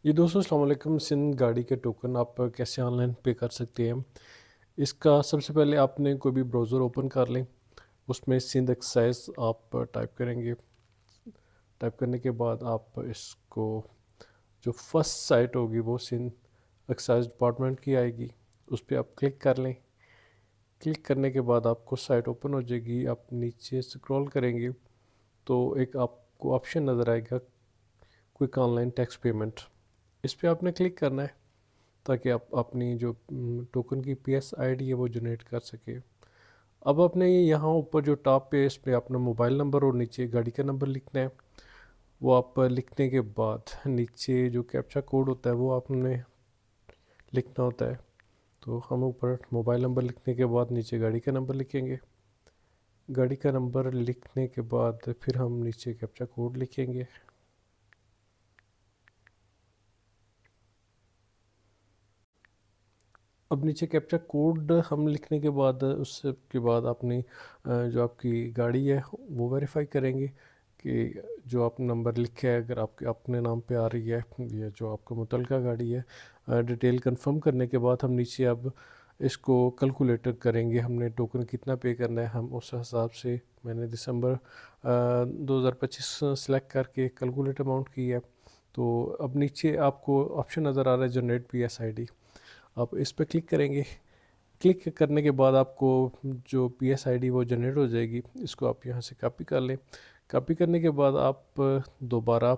जी दोस्तों अस्सलाम वालेकुम। सिंध गाड़ी के टोकन आप कैसे ऑनलाइन पे कर सकते हैं? इसका सबसे पहले आपने कोई भी ब्राउज़र ओपन कर लें। उसमें सिंध एक्साइज़ आप टाइप करेंगे। टाइप करने के बाद आप इसको जो फर्स्ट साइट होगी वो सिंध एक्साइज़ डिपार्टमेंट की आएगी। उस पे आप क्लिक कर लें। क्लिक करने के बाद आपको साइट ओपन हो जाएगी। आप नीचे स्क्रॉल करेंगे तो एक आपको ऑप्शन नज़र आएगा, क्विक ऑनलाइन टैक्स पेमेंट। इस पे आपने क्लिक करना है ताकि आप अपनी जो टोकन की पीएस आईडी है वो जनरेट कर सके। अब आपने ये यहाँ ऊपर जो टॉप पे इस पे अपना मोबाइल नंबर और नीचे गाड़ी का नंबर लिखना है। वो आप लिखने के बाद नीचे जो कैप्चा कोड होता है वो आपने लिखना होता है। तो हम ऊपर मोबाइल नंबर लिखने के बाद नीचे गाड़ी का नंबर लिखेंगे। गाड़ी का नंबर लिखने के बाद फिर हम नीचे कैप्चा कोड लिखेंगे। अब नीचे कैप्चा कोड हम लिखने के बाद उसके बाद अपनी जो आपकी गाड़ी है वो वेरीफाई करेंगे कि जो आप नंबर लिखे है अगर आपके अपने नाम पे आ रही है या जो आपका मुतलका गाड़ी है। डिटेल कंफर्म करने के बाद हम नीचे अब इसको कैलकुलेटर करेंगे, हमने टोकन कितना पे करना है हम उस हिसाब से। मैंने दिसंबर 2025 सेलेक्ट करके कैलकुलेट अमाउंट की है। तो अब नीचे आपको ऑप्शन नज़र आ रहा है generate P S I D. आप इस पर क्लिक करेंगे। क्लिक करने के बाद आपको जो पी एस आई डी वो जनरेट हो जाएगी। इसको आप यहाँ से कॉपी कर लें। कॉपी करने के बाद आप दोबारा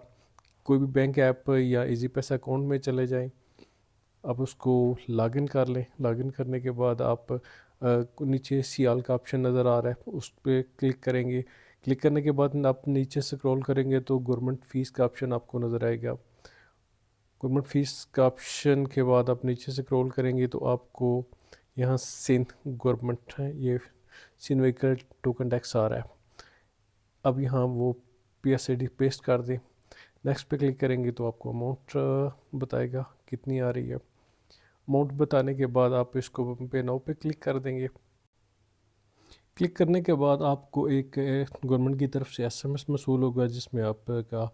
कोई भी बैंक ऐप या इजी पैसा अकाउंट में चले जाएं। आप उसको लॉगिन कर लें। लॉगिन करने के बाद आप नीचे सियाल का ऑप्शन नज़र आ रहा है उस पर क्लिक करेंगे। क्लिक करने के बाद आप नीचे स्क्रॉल करेंगे तो गवर्नमेंट फ़ीस का ऑप्शन आपको नज़र आएगा। गवर्नमेंट फ़ीस का ऑप्शन के बाद आप नीचे स्क्रॉल करेंगे तो आपको यहाँ सिंध गवर्नमेंट है ये सिंध व्हीकल टोकन टैक्स आ रहा है। अब यहाँ वो P S I D paste कर दें। नेक्स्ट पे क्लिक करेंगे तो आपको अमाउंट बताएगा कितनी आ रही है। अमाउंट बताने के बाद आप इसको पे नाउ पे क्लिक कर देंगे। क्लिक करने के बाद आपको एक गवर्नमेंट की तरफ से एसएमएस मौसूल होगा जिसमें आपका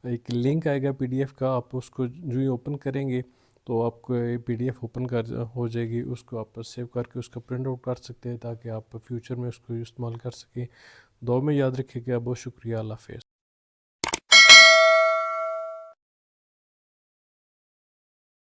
एक लिंक आएगा पीडीएफ का। आप उसको जो ही ओपन करेंगे तो आपको ये पीडीएफ ओपन कर हो जाएगी। उसको आप सेव करके उसका प्रिंट आउट कर सकते हैं ताकि आप फ्यूचर में उसको इस्तेमाल कर सकें। दुआ में याद रखिएगा। बहुत शुक्रिया। अल्लाह हाफ़िज़।